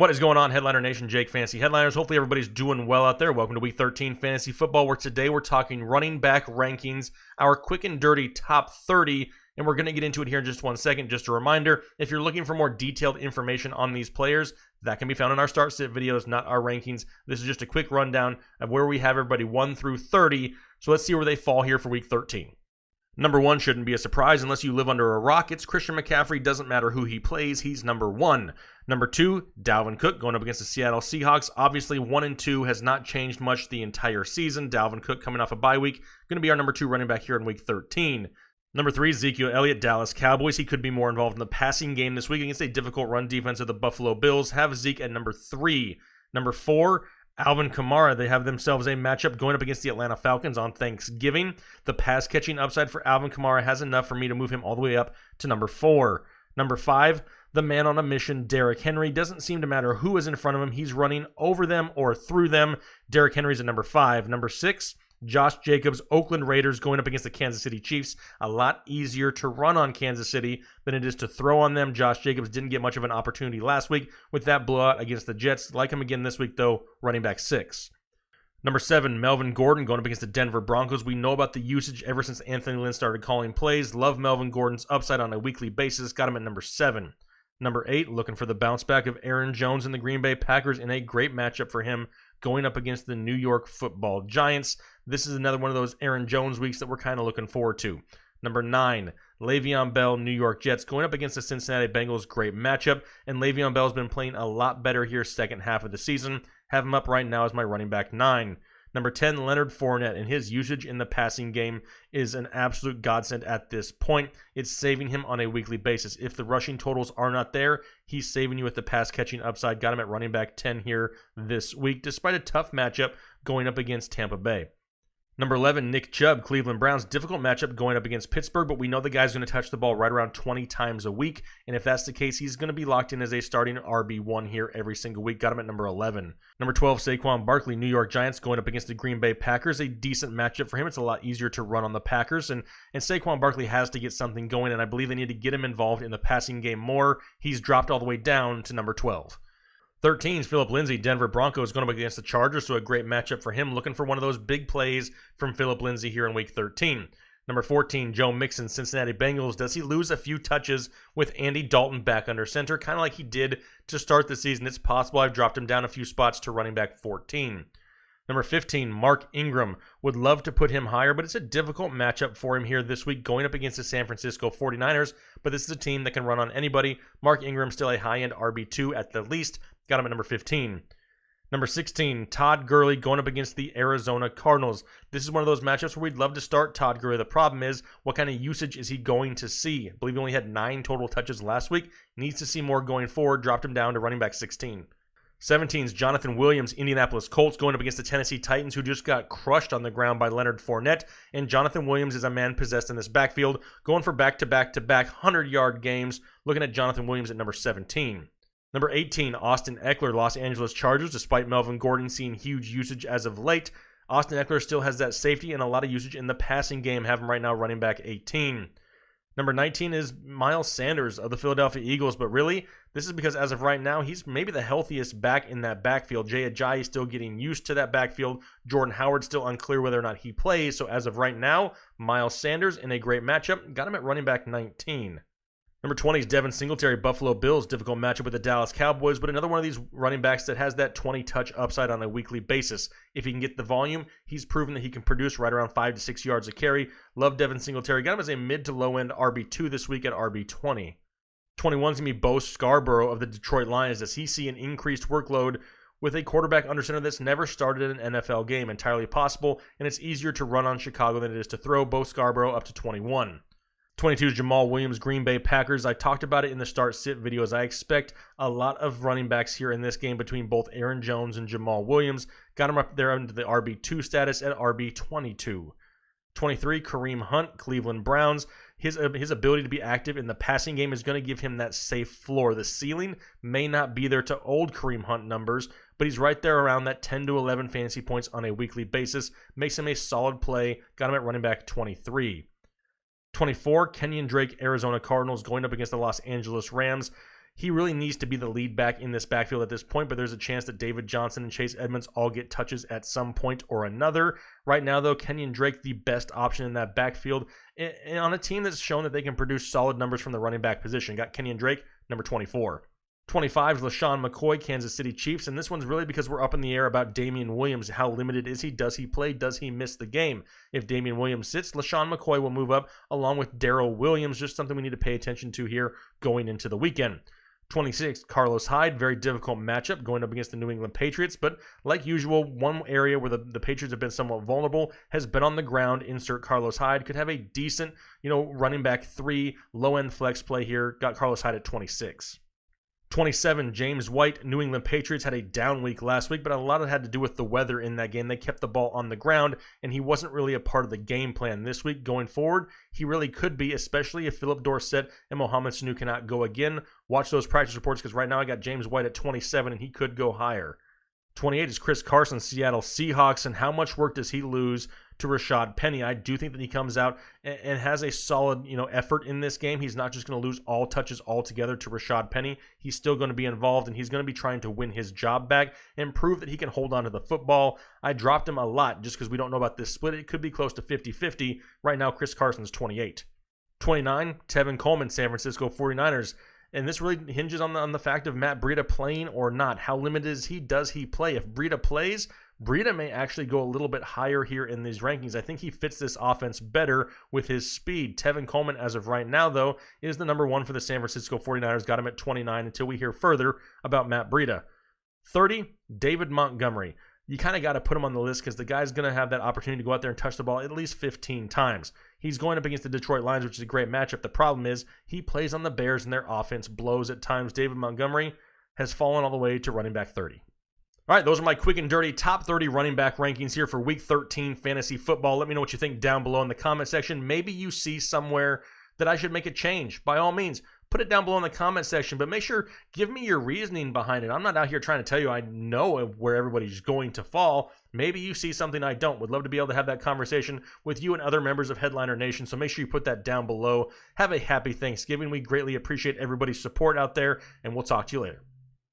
What is going on, Headliner Nation? Jake Fantasy Headliners. Hopefully everybody's doing well out there. Welcome to Week 13 Fantasy Football, where today we're talking running back rankings, our quick and dirty top 30, and we're going to get into it here in just 1 second. Just a reminder, if you're looking for more detailed information on these players, that can be found in our start-sit videos, not our rankings. This is just a quick rundown of where we have everybody 1 through 30, so let's see where they fall here for Week 13. Number 1 shouldn't be a surprise unless you live under a rock. It's Christian McCaffrey. Doesn't matter who he plays, he's number 1. Number 2, Dalvin Cook going up against the Seattle Seahawks. Obviously, 1 and 2 has not changed much the entire season. Dalvin Cook coming off a bye week, going to be our number 2 running back here in Week 13. Number 3, Ezekiel Elliott, Dallas Cowboys. He could be more involved in the passing game this week against a difficult run defense of the Buffalo Bills. Have Zeke at number 3. Number 4, Alvin Kamara. They have themselves a matchup going up against the Atlanta Falcons on Thanksgiving. The pass catching upside for Alvin Kamara has enough for me to move him all the way up to number 4. Number 5, the man on a mission, Derrick Henry. Doesn't seem to matter who is in front of him. He's running over them or through them. Derrick Henry's at number 5. Number 6, Josh Jacobs, Oakland Raiders going up against the Kansas City Chiefs. A lot easier to run on Kansas City than it is to throw on them. Josh Jacobs didn't get much of an opportunity last week with that blowout against the Jets. Like him again this week, though, running back 6. Number 7, Melvin Gordon going up against the Denver Broncos. We know about the usage ever since Anthony Lynn started calling plays. Love Melvin Gordon's upside on a weekly basis. Got him at number 7. Number 8, looking for the bounce back of Aaron Jones and the Green Bay Packers in a great matchup for him going up against the New York Football Giants. This is another one of those Aaron Jones weeks that we're kind of looking forward to. Number 9, Le'Veon Bell, New York Jets going up against the Cincinnati Bengals. Great matchup, and Le'Veon Bell's been playing a lot better here second half of the season. Have him up right now as my running back 9. Number 10, Leonard Fournette, and his usage in the passing game is an absolute godsend at this point. It's saving him on a weekly basis. If the rushing totals are not there, he's saving you with the pass-catching upside. Got him at running back 10 here this week, despite a tough matchup going up against Tampa Bay. Number 11, Nick Chubb, Cleveland Browns. Difficult matchup going up against Pittsburgh, but we know the guy's going to touch the ball right around 20 times a week, and if that's the case, he's going to be locked in as a starting RB1 here every single week. Got him at number 11. Number 12, Saquon Barkley, New York Giants going up against the Green Bay Packers. A decent matchup for him. It's a lot easier to run on the Packers, and Saquon Barkley has to get something going, and I believe they need to get him involved in the passing game more. He's dropped all the way down to number 12. 13 is Phillip Lindsay, Denver Broncos going up against the Chargers, so a great matchup for him. Looking for one of those big plays from Phillip Lindsay here in Week 13. Number 14, Joe Mixon, Cincinnati Bengals. Does he lose a few touches with Andy Dalton back under center, kind of like he did to start the season? It's possible. I've dropped him down a few spots to running back 14. Number 15, Mark Ingram. Would love to put him higher, but it's a difficult matchup for him here this week going up against the San Francisco 49ers, but this is a team that can run on anybody. Mark Ingram still a high-end RB2 at the least. Got him at number 15. Number 16, Todd Gurley going up against the Arizona Cardinals. This is one of those matchups where we'd love to start Todd Gurley. The problem is, what kind of usage is he going to see? I believe he only had 9 total touches last week. Needs to see more going forward. Dropped him down to running back 16. 17 is Jonathan Williams, Indianapolis Colts, going up against the Tennessee Titans, who just got crushed on the ground by Leonard Fournette. And Jonathan Williams is a man possessed in this backfield, going for back-to-back-to-back 100-yard games. Looking at Jonathan Williams at number 17. Number 18, Austin Eckler, Los Angeles Chargers. Despite Melvin Gordon seeing huge usage as of late, Austin Eckler still has that safety and a lot of usage in the passing game. Have him right now running back 18. Number 19 is Miles Sanders of the Philadelphia Eagles, but really, this is because as of right now, he's maybe the healthiest back in that backfield. Jay Ajayi still getting used to that backfield. Jordan Howard still unclear whether or not he plays, so as of right now, Miles Sanders in a great matchup. Got him at running back 19. Number 20 is Devin Singletary, Buffalo Bills. Difficult matchup with the Dallas Cowboys, but another one of these running backs that has that 20-touch upside on a weekly basis. If he can get the volume, he's proven that he can produce right around 5 to 6 yards a carry. Love Devin Singletary. Got him as a mid to low-end RB2 this week at RB20. 21 is going to be Bo Scarborough of the Detroit Lions. Does he see an increased workload with a quarterback under center that's never started an NFL game? Entirely possible, and it's easier to run on Chicago than it is to throw. Bo Scarborough up to 21. 22 is Jamal Williams, Green Bay Packers. I talked about it in the start-sit videos. I expect a lot of running backs here in this game between both Aaron Jones and Jamal Williams. Got him up there into the RB2 status at RB22. 23, Kareem Hunt, Cleveland Browns. His ability to be active in the passing game is going to give him that safe floor. The ceiling may not be there to old Kareem Hunt numbers, but he's right there around that 10 to 11 fantasy points on a weekly basis. Makes him a solid play. Got him at running back 23. 24, Kenyon Drake, Arizona Cardinals, going up against the Los Angeles Rams. He really needs to be the lead back in this backfield at this point, but there's a chance that David Johnson and Chase Edmonds all get touches at some point or another. Right now, though, Kenyon Drake, the best option in that backfield. And on a team that's shown that they can produce solid numbers from the running back position. Got Kenyon Drake, number 24. 25 is LaShawn McCoy, Kansas City Chiefs, and this one's really because we're up in the air about Damian Williams. How limited is he? Does he play? Does he miss the game? If Damian Williams sits, LaShawn McCoy will move up along with Darrell Williams, just something we need to pay attention to here going into the weekend. 26, Carlos Hyde, very difficult matchup going up against the New England Patriots, but like usual, one area where the Patriots have been somewhat vulnerable has been on the ground. Insert Carlos Hyde. Could have a decent, running back 3, low-end flex play here. Got Carlos Hyde at 26. 27, James White. New England Patriots had a down week last week, but a lot of it had to do with the weather in that game. They kept the ball on the ground, and he wasn't really a part of the game plan this week. Going forward, he really could be, especially if Philip Dorsett and Mohamed Sanu cannot go again. Watch those practice reports, because right now I got James White at 27, and he could go higher. 28 is Chris Carson, Seattle Seahawks, and how much work does he lose to Rashad Penny? I do think that he comes out and has a solid, effort in this game. He's not just going to lose all touches altogether to Rashad Penny. He's still going to be involved, and he's going to be trying to win his job back and prove that he can hold on to the football. I dropped him a lot just because we don't know about this split. It could be close to 50-50. Right now, Chris Carson's 28. 29, Tevin Coleman, San Francisco 49ers. And this really hinges on the fact of Matt Breida playing or not. How limited is he? Does he play? If Breida plays, Breida may actually go a little bit higher here in these rankings. I think he fits this offense better with his speed. Tevin Coleman, as of right now, though, is the number 1 for the San Francisco 49ers. Got him at 29 until we hear further about Matt Breida. 30, David Montgomery. You kind of got to put him on the list because the guy's going to have that opportunity to go out there and touch the ball at least 15 times. He's going up against the Detroit Lions, which is a great matchup. The problem is he plays on the Bears and their offense blows at times. David Montgomery has fallen all the way to running back 30. All right, those are my quick and dirty top 30 running back rankings here for Week 13 fantasy football. Let me know what you think down below in the comment section. Maybe you see somewhere that I should make a change. By all means, put it down below in the comment section, but make sure, give me your reasoning behind it. I'm not out here trying to tell you I know where everybody's going to fall. Maybe you see something I don't. Would love to be able to have that conversation with you and other members of Headliner Nation, so make sure you put that down below. Have a happy Thanksgiving. We greatly appreciate everybody's support out there, and we'll talk to you later.